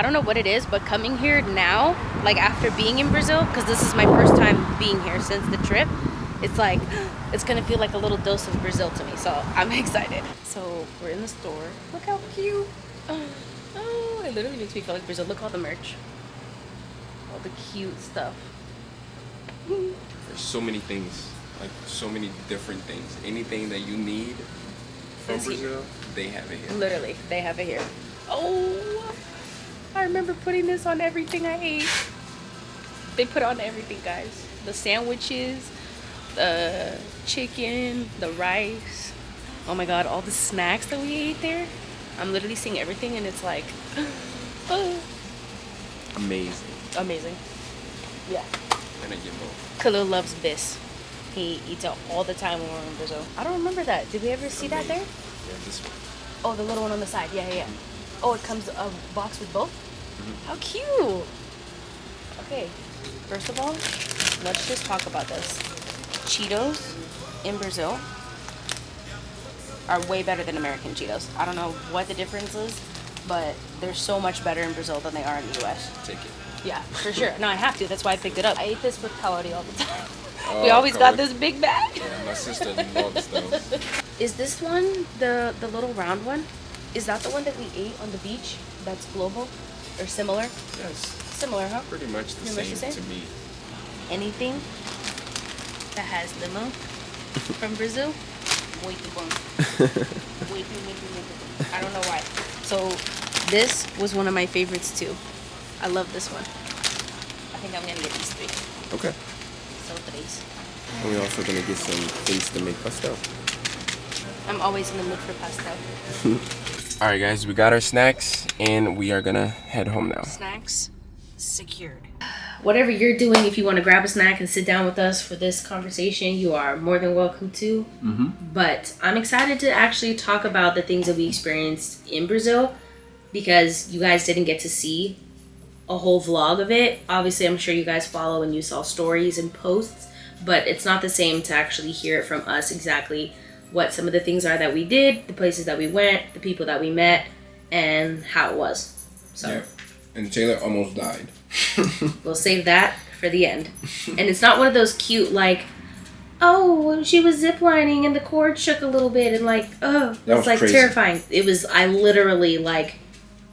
I don't know what it is, but coming here now, like after being in Brazil, because this is my first time being here since the trip, it's like, it's gonna feel like a little dose of Brazil to me, so I'm excited. So we're in the store. Look how cute. Oh, it literally makes me feel like Brazil. Look all the merch. All the cute stuff. There's so many things, like so many different things. Anything that you need from Brazil, they have it here. Literally, they have it here. Oh, I remember putting this on everything I ate. They put on everything, guys. The sandwiches, the chicken, the rice. Oh my god, all the snacks that we ate there. I'm literally seeing everything and it's like, oh. Amazing. Amazing. Yeah. And I get both. Kalyl loves this. He eats it all the time when we're in Brazil. I don't remember that. Did we ever see that there? Yeah, this one. Oh, the little one on the side. Yeah. Oh, it comes a box with both? How cute. Okay, first of all, let's just talk about this. Cheetos in Brazil are way better than American Cheetos. I don't know what the difference is, but they're so much better in Brazil than they are in the US. Take it. Yeah, for sure. No, I have to. That's why I picked it up. I ate this with Kalyl all the time. Oh, We always got Kalyl. this big bag. Yeah, my sister loves those. Is this one the little round one? Is that the one that we ate on the beach? That's global or similar? Yes. Similar, huh? Pretty much the same to me. Anything that has limo from Brazil, way too bon. Way too. I don't know why. So this was one of my favorites too. I love this one. I think I'm gonna get these 3. Okay. So 3s. And we're also gonna get some things to make pastel. I'm always in the mood for pastel. Alright guys, we got our snacks and we are gonna head home now. Snacks secured. Whatever you're doing, if you want to grab a snack and sit down with us for this conversation, you are more than welcome to. But I'm excited to actually talk about the things that we experienced in Brazil because you guys didn't get to see a whole vlog of it. Obviously, I'm sure you guys follow and you saw stories and posts, but it's not the same to actually hear it from us exactly what some of the things are that we did, the places that we went, the people that we met, and how it was. So. Yeah. And Taeler almost died. We'll save that for the end. And it's not one of those cute, like, oh, she was ziplining and the cord shook a little bit and like, oh, it's like crazy. terrifying. It was, I literally, like,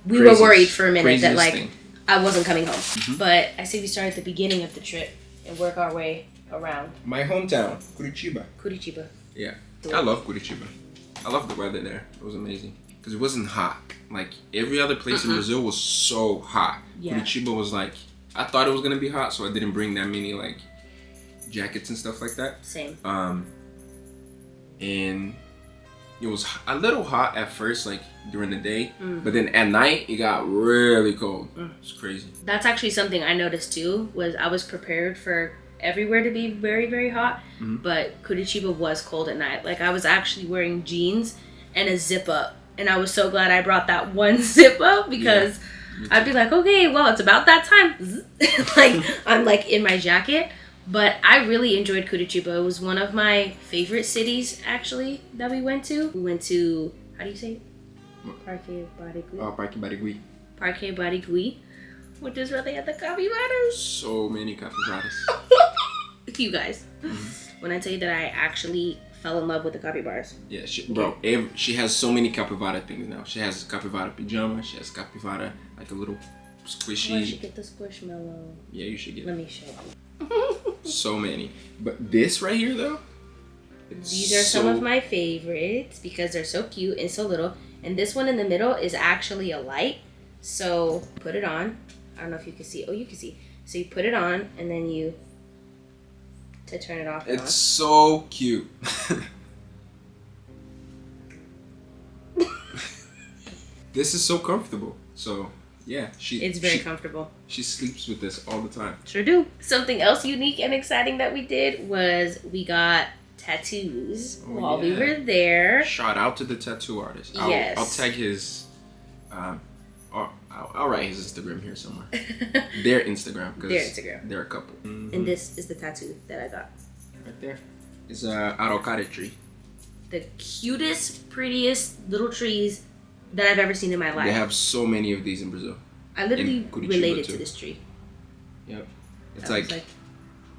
we were worried for a minute that, like, thing. I wasn't coming home. But I say we start at the beginning of the trip and work our way around. My hometown, Curitiba. Curitiba. Yeah. I love Curitiba. I love the weather there. It was amazing. Because it wasn't hot. Like, every other place in Brazil was so hot. Yeah. Curitiba was like, I thought it was going to be hot, so I didn't bring that many, like, jackets and stuff like that. Same. And it was a little hot at first, like, during the day. But then at night, it got really cold. It's crazy. That's actually something I noticed, too, was I was prepared for everywhere to be very, very hot. But Curitiba was cold at night. Like, I was actually wearing jeans and a zip-up. And I was so glad I brought that one zip up because I'd be like, okay, well, it's about that time. Like, I'm like in my jacket. But I really enjoyed Curitiba. It was one of my favorite cities, actually, that we went to. We went to, how do you say it? Parque Barigui. Oh, Parque Barigui. Parque Barigui, which is where they had the capybaras. So many capybaras. You guys, when I tell you that I actually fell in love with the capybaras. Yeah, she has so many capybara things now. She has capybara pajama. She has capybara, like a little squishy. I should get the squishmallow. Yeah, you should get Let me show you. so many. But this right here, though, these are some of my favorites because they're so cute and so little. And this one in the middle is actually a light. So put it on. I don't know if you can see. Oh, you can see. So you put it on and then you to turn it off. It's so cute. This is so comfortable. So yeah, it's very comfortable. She sleeps with this all the time. Sure do. Something else unique and exciting that we did was we got tattoos while we were there. Shout out to the tattoo artist. I'll tag his. I'll write his Instagram here somewhere. Their Instagram. Their Instagram. They're a couple. And this is the tattoo that I got. Right there. It's a araucária tree. The cutest, prettiest little trees that I've ever seen in my life. They have so many of these in Brazil. I literally related to this tree. Yep. It's like,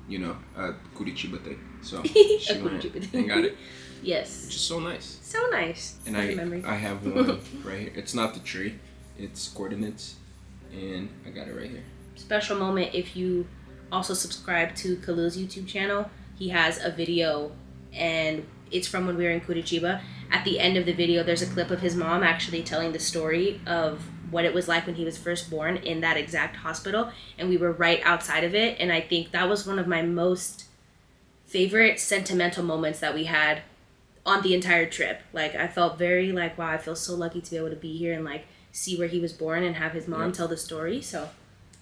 you know, a Curitiba thing. So she went and got it. Yes. Which is so nice. So nice. And I have one right here. It's not the tree. It's coordinates. And I got it right here. Special moment if you also subscribe to Kalyl's YouTube channel. He has a video and it's from when we were in Curitiba. At the end of the video, there's a clip of his mom actually telling the story of what it was like when he was first born in that exact hospital. And we were right outside of it. And I think that was one of my most favorite sentimental moments that we had on the entire trip. Like, I felt very like, wow, I feel so lucky to be able to be here and like see where he was born and have his mom tell the story. So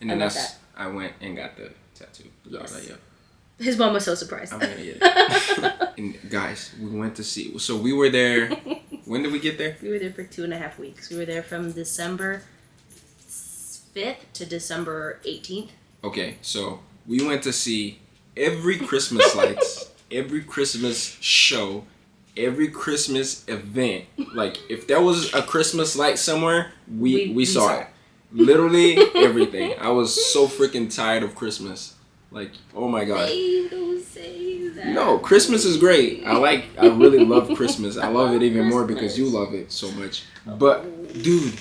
and then I went and got the tattoo. Yes. His mom was so surprised. I'm gonna get it. And guys, we went to see. So we were there. When did we get there? We were there for 2.5 weeks. We were there from December 5th to December 18th. Okay, so we went to see every Christmas lights, every Christmas show, every Christmas event. Like, if there was a Christmas light somewhere, we saw it. Literally everything. I was so freaking tired of Christmas. Like, oh my god. Babe, don't say that. No, Christmas is great. I really love Christmas. I love it even more because you love it so much. But, dude,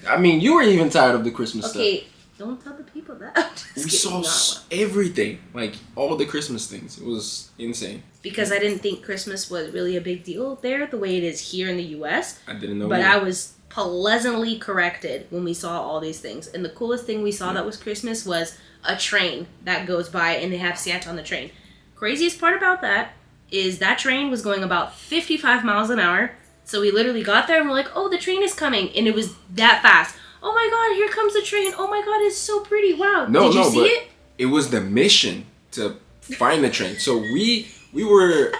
I mean, you were even tired of the Christmas stuff. Okay, don't tell the people that. We saw everything. Like, all the Christmas things. It was insane. Because I didn't think Christmas was really a big deal there, the way it is here in the U.S. I didn't know But either. I was pleasantly corrected when we saw all these things. And the coolest thing we saw that was Christmas was a train that goes by and they have Santa on the train. Craziest part about that is that train was going about 55 miles an hour. So we literally got there and we're like, oh, the train is coming. And it was that fast. Oh my god, here comes the train. Oh my god, it's so pretty. Wow. Did you see it? It was the mission to find the train. So we were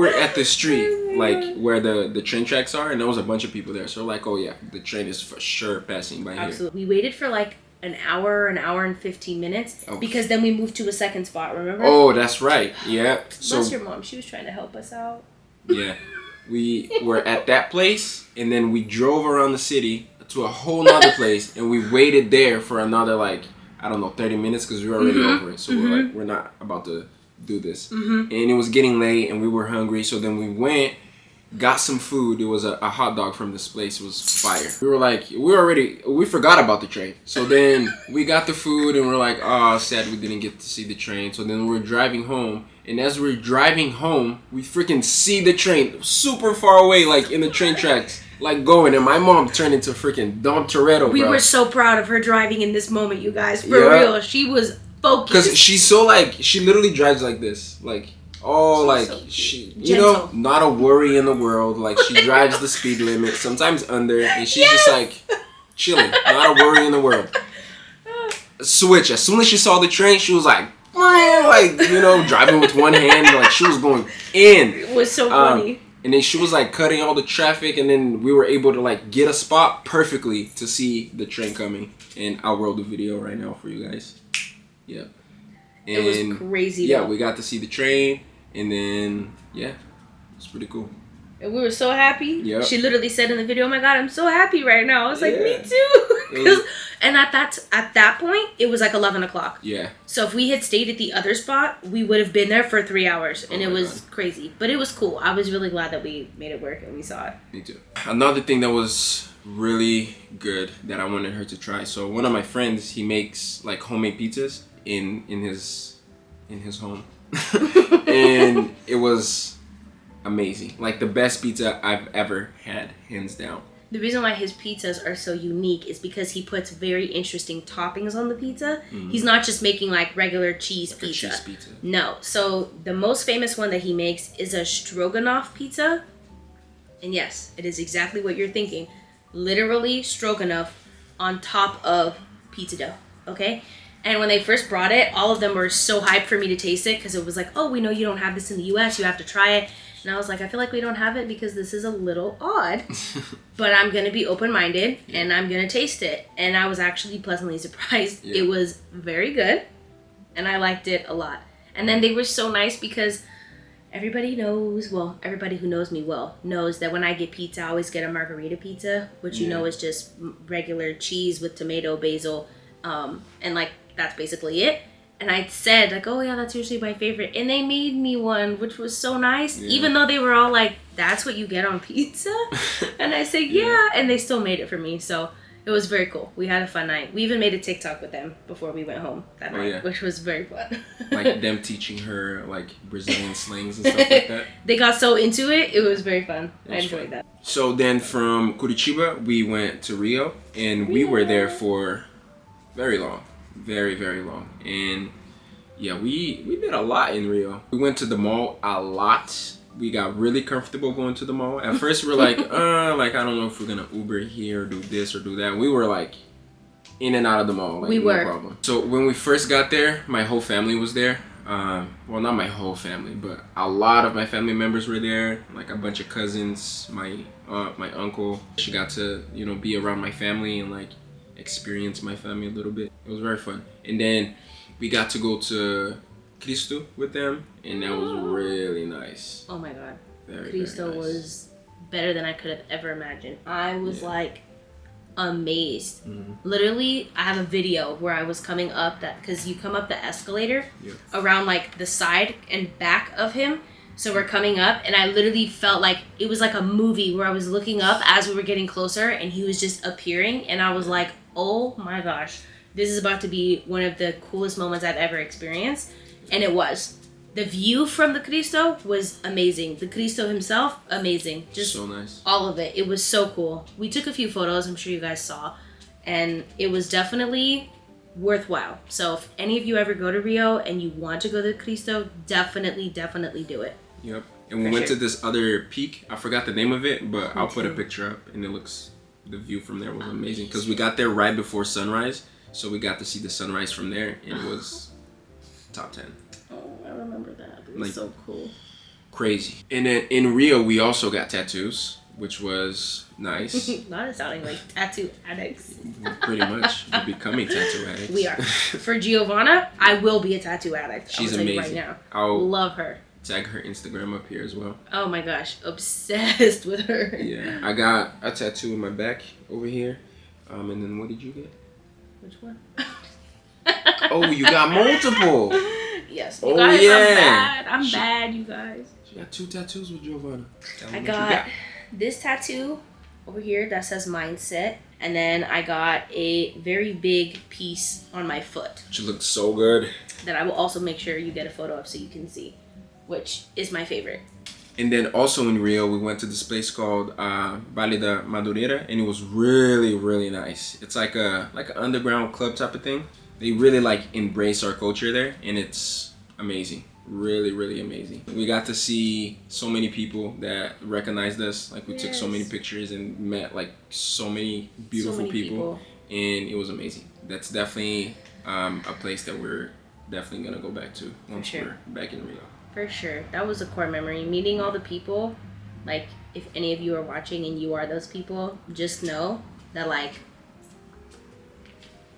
at the street, like where the train tracks are, and there was a bunch of people there. So we're like, oh yeah, the train is for sure passing by here. Absolutely. We waited for like an hour and 15 minutes because then we moved to a second spot, remember? Oh, that's right. Yeah. Bless your mom. She was trying to help us out. Yeah. We were at that place, and then we drove around the city to a whole nother place, and we waited there for another, like, I don't know, 30 minutes because we were already over it. So we're like, we're not about to do this. And it was getting late, and we were hungry. So then we went, got some food. It was a hot dog from this place. It was fire. We were like, we forgot about the train. So then we got the food, and we're like, oh, sad we didn't get to see the train. So then we're driving home. And as we're driving home, we freaking see the train super far away, like in the train tracks, like going. And my mom turned into freaking Dom Toretto, We bro. were so proud of her driving in this moment, you guys. For real. She was focused. Because she's so like, she literally drives like this. Like, oh, like, so she, you know, not a worry in the world. Like, she drives the speed limit, sometimes under. And she's just like, chilling. Not a worry in the world. Switch. As soon as she saw the train, she was like, you know, driving with one hand, like she was going in. It was so funny. And then she was like cutting all the traffic, and then we were able to like get a spot perfectly to see the train coming. And I'll roll the video right now for you guys. Yeah. And it was crazy. Yeah, we got to see the train, and then it was pretty cool. And we were so happy. Yeah. She literally said in the video, "Oh my god, I'm so happy right now." I was like, "Me too." And at that point, it was like 11 o'clock. Yeah. So if we had stayed at the other spot, we would have been there for 3 hours, and it was crazy. But it was cool. I was really glad that we made it work and we saw it. Me too. Another thing that was really good that I wanted her to try. So one of my friends, he makes like homemade pizzas in his home, and it was amazing. Like the best pizza I've ever had, hands down. The reason why his pizzas are so unique is because he puts very interesting toppings on the pizza. He's not just making like regular cheese pizza. Cheese pizza. No. So the most famous one that he makes is a stroganoff pizza. And yes, it is exactly what you're thinking. Literally stroganoff on top of pizza dough. Okay? And when they first brought it, all of them were so hyped for me to taste it because it was like, oh, we know you don't have this in the US. You have to try it. And I was like, I feel like we don't have it because this is a little odd. But I'm going to be open-minded and I'm going to taste it. And I was actually pleasantly surprised. Yeah. It was very good. And I liked it a lot. And then they were so nice because everybody knows, well, everybody who knows me well knows that when I get pizza, I always get a margarita pizza, which you know is just regular cheese with tomato, basil, and like that's basically it. And I said like, oh yeah, that's usually my favorite, and they made me one, which was so nice, even though they were all like, that's what you get on pizza. And I said yeah, and they still made it for me, so it was very cool. We had a fun night. We even made a TikTok with them before we went home that night, which was very fun. Like them teaching her like Brazilian slangs and stuff like that. They got so into it. It was very fun. I enjoyed that. So then from Curitiba, we went to Rio, and we were there for very long. Very, very long. And yeah, we did a lot in Rio. We went to the mall a lot. We got really comfortable going to the mall. At first we were like, I don't know if we're gonna Uber here, or do this or do that. We were like in and out of the mall, like no problem. So when we first got there, my whole family was there. Well, not my whole family, but a lot of my family members were there. Like a bunch of cousins, my aunt, my uncle. She got to, you know, be around my family and like experience my family a little bit. It was very fun. And then we got to go to Cristo with them, and that was really nice. Oh my god. Very, Cristo very nice. was better than I could have ever imagined. I was like amazed. Literally, I have a video where I was coming up that, because you come up the escalator around like the side and back of him. So we're coming up, and I literally felt like it was like a movie where I was looking up as we were getting closer, and he was just appearing, and I was like, oh my gosh, this is about to be one of the coolest moments I've ever experienced. And it was. The view from the Cristo was amazing. The Cristo himself, amazing. Just so nice. All of it. It was so cool. We took a few photos, I'm sure you guys saw, and it was definitely worthwhile. So if any of you ever go to Rio and you want to go to the Cristo, definitely do it. Yep. And we went to this other peak. I forgot the name of it, but I'll put a picture up, and the view from there was amazing, because we got there right before sunrise, so we got to see the sunrise from there, and it was top 10. Oh, I remember that. It was like, so cool. Crazy. And then in Rio, we also got tattoos, which was nice. Not sounding like tattoo addicts. Pretty much. We're becoming tattoo addicts. We are. For Giovanna, I will be a tattoo addict. She's I'll tell amazing. you right now. I'll love her. Tag her Instagram up here as well. Oh my gosh. Obsessed with her. Yeah. I got a tattoo in my back over here. And then what did you get? Which one? Oh, you got multiple. Yes. You guys, I'm bad, you guys. She got 2 tattoos with Giovanna. I got this tattoo over here that says mindset. And then I got a very big piece on my foot. She looks so good. That I will also make sure you get a photo of so you can see, which is my favorite. And then also in Rio, we went to this place called Vale da Madureira, and it was really, really nice. It's like an underground club type of thing. They really like embrace our culture there, and it's amazing. Really, really amazing. We got to see so many people that recognized us. Like we took so many pictures and met like so many beautiful people, and it was amazing. That's definitely a place that we're definitely gonna go back to once we're back in Rio. For sure. That was a core memory. Meeting all the people, like if any of you are watching and you are those people, just know that like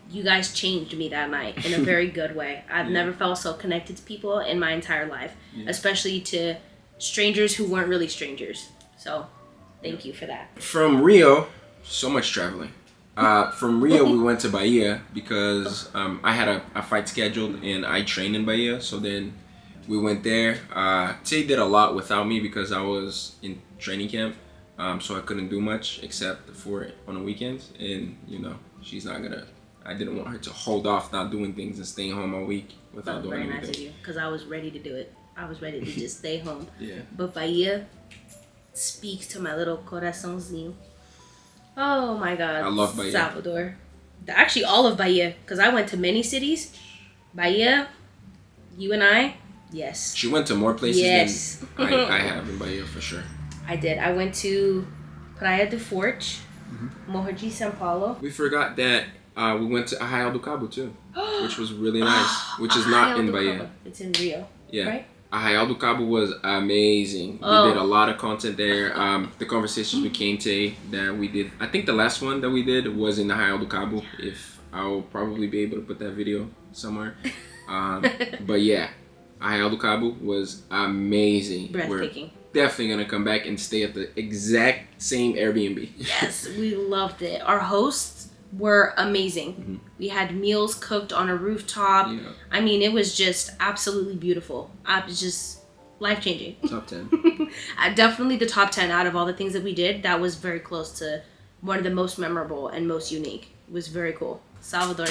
you guys changed me that night in a very good way. I've never felt so connected to people in my entire life, especially to strangers who weren't really strangers. So thank you for that. From Rio, so much traveling. From Rio, we went to Bahia because I had a fight scheduled and I trained in Bahia. So then we went there. Tay did a lot without me because I was in training camp. So I couldn't do much except for it on the weekends. And, you know, she's not going to... I didn't want her to hold off not doing things and staying home all week without doing anything. Very nice of you, because I was ready to do it. I was ready to just stay home. Yeah. But Bahia speaks to my little coraçãozinho. Oh my God. I love Bahia. Salvador. Actually, all of Bahia, because I went to many cities. Bahia, you and I, yes. She went to more places than I have in Bahia, for sure. I did. I went to Praia do Forte, Morro de São Paulo. We forgot that we went to Arraial do Cabo too, which was really nice, which is not in Bahia. It's in Rio, right? Arraial do Cabo was amazing. We did a lot of content there. The conversations with Tay that we did, I think the last one that we did was in Arraial do Cabo. If I'll probably be able to put that video somewhere. But yeah, Arraial do Cabo was amazing. Breathtaking. We're definitely gonna come back and stay at the exact same Airbnb. Yes, we loved it. Our hosts were amazing. Mm-hmm. We had meals cooked on a rooftop. Yeah. I mean, it was just absolutely beautiful. It was just life-changing. Top 10. Definitely the top 10 out of all the things that we did. That was very close to one of the most memorable and most unique. It was very cool. Salvador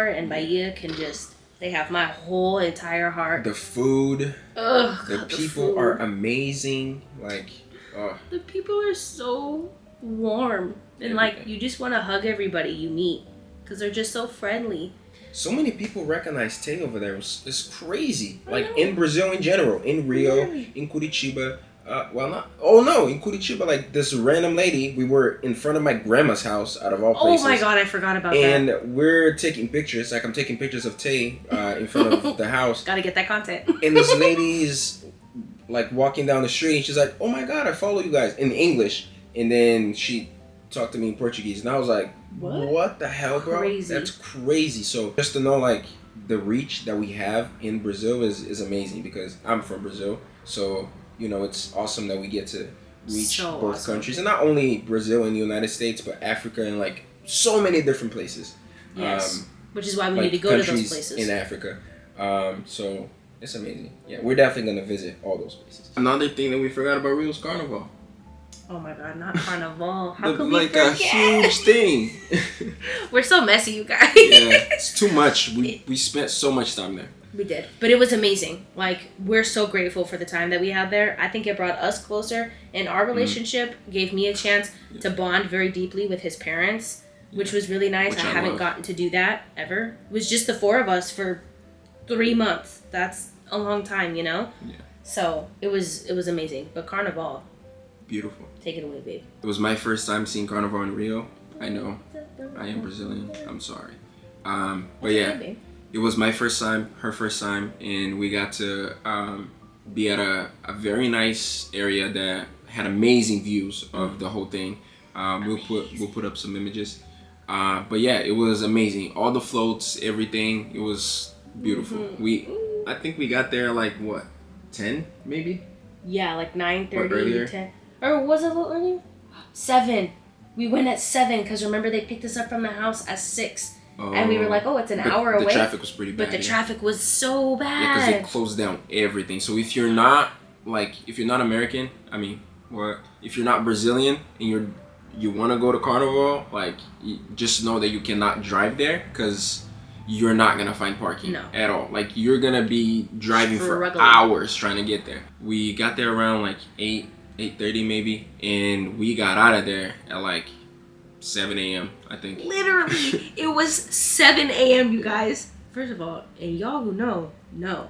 and Bahia they have my whole entire heart. The food. Ugh, the people are amazing. Like, the people are so warm. And like, you just want to hug everybody you meet. Because they're just so friendly. So many people recognize Tay over there. It's crazy. Like, in Brazil in general. In Rio, in Curitiba. In Curitiba, like, this random lady, we were in front of my grandma's house, out of all places. Oh my God, I forgot about that. And we're taking pictures, like I'm taking pictures of Tay in front of the house. Gotta get that content. And this lady's, like, walking down the street, and she's like, oh my God, I follow you guys, in English. And then she talked to me in Portuguese, and I was like, what the hell, bro? Crazy. That's crazy. So, just to know, like, the reach that we have in Brazil is amazing, because I'm from Brazil, so... You know, it's awesome that we get to reach both countries. And not only Brazil and the United States, but Africa and, like, so many different places. Yes. Which is why we need to go to those places. In Africa. So, it's amazing. Yeah, we're definitely going to visit all those places. Another thing that we forgot about Rio's Carnival. Oh my God, not Carnival. How could we like forget? A huge thing. We're so messy, you guys. Yeah, it's too much. We spent so much time there. We did. But it was amazing. Like, we're so grateful for the time that we had there. I think it brought us closer. And our relationship gave me a chance to bond very deeply with his parents, which was really nice. I haven't gotten to do that ever. It was just the four of us for 3 months. That's a long time, you know? Yeah. So, it was amazing. But Carnival. Beautiful. Take it away, babe. It was my first time seeing Carnival in Rio. I know. I am Brazilian. I'm sorry. But yeah. Okay, it was my first time, her first time, and we got to be at a very nice area that had amazing views of the whole thing. We'll put up some images. But yeah, it was amazing. All the floats, everything. It was beautiful. Mm-hmm. I think we got there like what, 10 maybe? Yeah, like 9:30, 10. Or was it a little earlier? 7. We went at 7 because remember they picked us up from the house at 6. And we were like, oh, it's an hour away. The traffic was pretty bad. But the traffic was so bad. Yeah, because they closed down everything. So if you're not American, if you're not Brazilian and you want to go to Carnival, like, just know that you cannot drive there because you're not going to find parking at all. Like, you're going to be driving for hours trying to get there. We got there around like 8:30 maybe, and we got out of there at like 7 a.m. I think. Literally, it was 7 a.m. you guys. First of all, and y'all who know,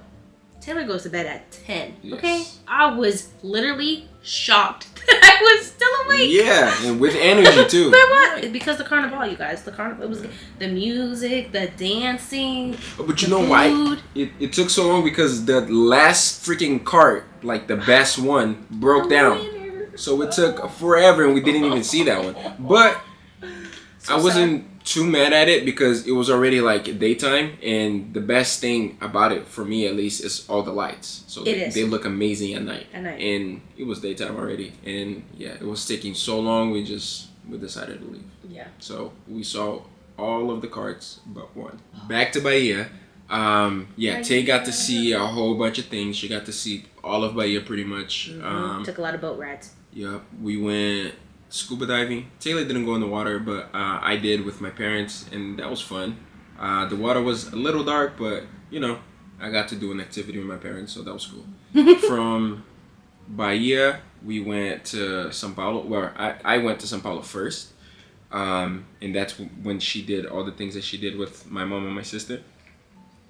Taeler goes to bed at 10. Yes. Okay, I was literally shocked that I was still awake. Yeah, and with energy too. But what? Because the Carnival, you guys. The Carnival. It was the music, the dancing. But you know why? It took so long because the last freaking cart, like the best one, broke down. So it took forever, and we didn't even see that one. But I wasn't too mad at it because it was already like daytime, and the best thing about it, for me at least, is all the lights. So they look amazing at night. And it was daytime already, and yeah, it was taking so long. We decided to leave. Yeah. So we saw all of the carts but one. Back to Bahia. Tay got to see a whole bunch of things. She got to see all of Bahia pretty much. Took a lot of boat rides. Yeah, we went scuba diving. Taeler didn't go in the water, but I did with my parents, and that was fun. The water was a little dark, but you know, I got to do an activity with my parents, so that was cool. From Bahia, we went to São Paulo. Well, I went to São Paulo first, and that's when she did all the things that she did with my mom and my sister.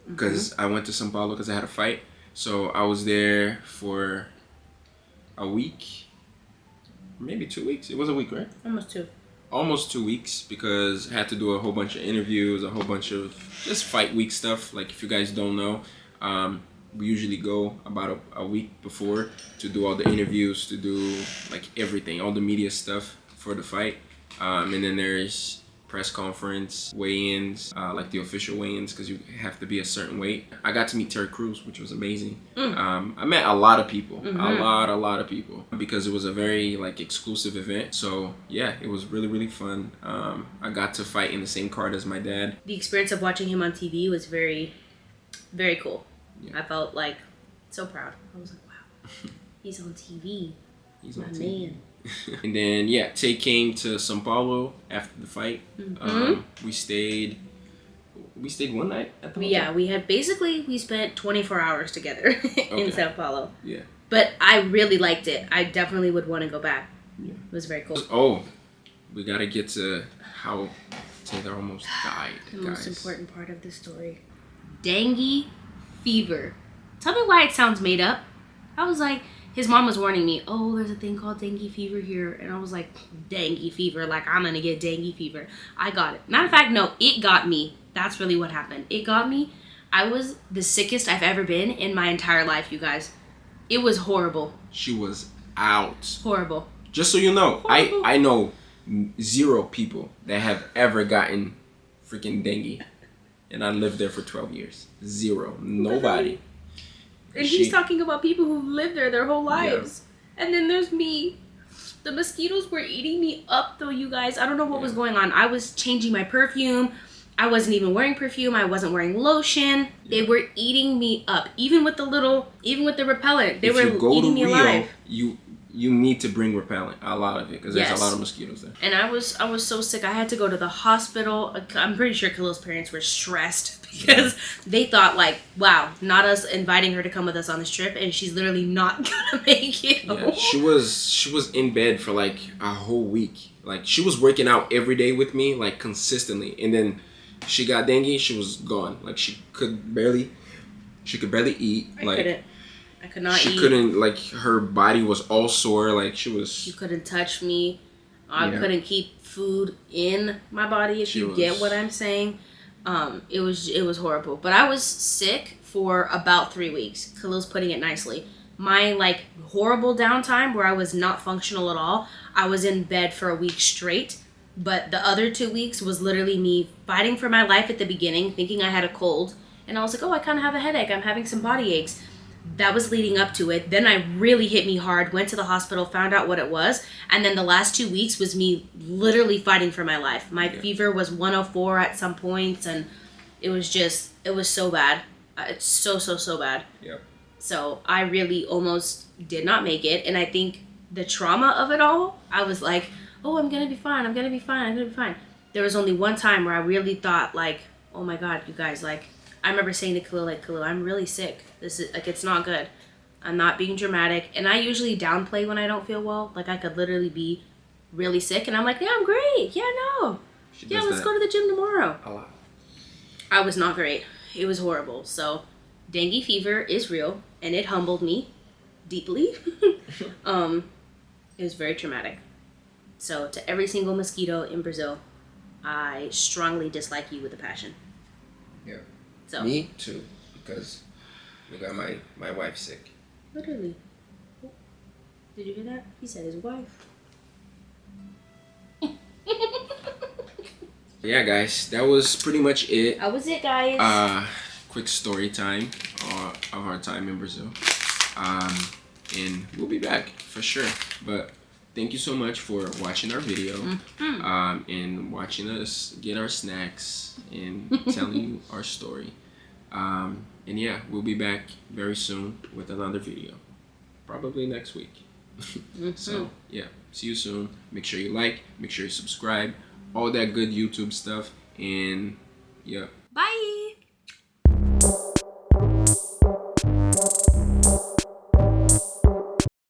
Because I went to São Paulo because I had a fight, so I was there for a week. Maybe 2 weeks. It was a week, right? Almost 2 weeks because I had to do a whole bunch of interviews, a whole bunch of just fight week stuff. Like, if you guys don't know, we usually go about a week before to do all the interviews, to do like everything, all the media stuff for the fight. And then there's press conference, weigh-ins, like the official weigh-ins, because you have to be a certain weight. I got to meet Terry Crews, which was amazing. I met a lot of people, a lot of people, because it was a very like exclusive event. So yeah, it was really, really fun. I got to fight in the same card as my dad. The experience of watching him on TV was very, very cool. Yeah. I felt like so proud. I was like, wow, he's on TV. He's my man. And then yeah, Tay came to Sao Paulo after the fight. We stayed one night at the hotel. Yeah, we spent 24 hours together in Sao Paulo. Yeah. But I really liked it. I definitely would want to go back. Yeah. It was very cool. Oh, we gotta get to how Taeler almost died. The most important part of the story. Dengue fever. Tell me why it sounds made up. I was like, his mom was warning me, oh, there's a thing called dengue fever here. And I was like, dengue fever? Like, I'm going to get dengue fever. I got it. Matter of fact, no, it got me. That's really what happened. It got me. I was the sickest I've ever been in my entire life, you guys. It was horrible. She was out. Horrible. Just so you know, I know 0 people that have ever gotten freaking dengue. And I lived there for 12 years. 0. Nobody. And he's talking about people who've lived there their whole lives. Yeah. And then there's me. The mosquitoes were eating me up, though, you guys. I don't know what was going on. I was changing my perfume. I wasn't even wearing perfume. I wasn't wearing lotion. They were eating me up. Even with the repellent, they were eating me alive. You need to bring repellent, a lot of it, because there's a lot of mosquitoes there. And I was so sick. I had to go to the hospital. I'm pretty sure Kalyl's parents were stressed because they thought like, wow, not us inviting her to come with us on this trip, and she's literally not gonna make it home. Yeah, she was in bed for like a whole week. Like she was working out every day with me, like consistently, and then she got dengue. She was gone. Like she could barely eat. I could not eat. She couldn't, like, her body was all sore, like, she was... You couldn't touch me. I couldn't keep food in my body, if you get what I'm saying. It was horrible. But I was sick for about 3 weeks. Kalyl's putting it nicely. My, like, horrible downtime where I was not functional at all, I was in bed for a week straight. But the other 2 weeks was literally me fighting for my life at the beginning, thinking I had a cold. And I was like, oh, I kind of have a headache. I'm having some body aches. That was leading up to it. Then I really hit me hard, went to the hospital, found out what it was. And then the last 2 weeks was me literally fighting for my life. My fever was 104 at some points, and it was so bad. It's so bad. Yep. So I really almost did not make it. And I think the trauma of it all, I was like, oh, I'm going to be fine. I'm going to be fine. I'm going to be fine. There was only one time where I really thought like, oh my God, you guys, like, I remember saying to Kalyl, like, Kalyl, I'm really sick. This is, like, it's not good. I'm not being dramatic. And I usually downplay when I don't feel well. Like, I could literally be really sick. And I'm like, yeah, I'm great. Yeah, no. Yeah, let's go to the gym tomorrow. A lot. I was not great. It was horrible. So, dengue fever is real. And it humbled me deeply. It was very traumatic. So, to every single mosquito in Brazil, I strongly dislike you with a passion. Yeah. So. Me too, because we got my wife sick. Literally. Did you hear that? He said his wife. Yeah, guys, that was pretty much it. That was it, guys. Quick story time of our time in Brazil. And we'll be back for sure. But thank you so much for watching our video, and watching us get our snacks and telling you our story. And yeah, we'll be back very soon with another video, probably next week. So yeah, see you soon. Make sure you like, make sure you subscribe, all that good YouTube stuff, and yeah. Bye.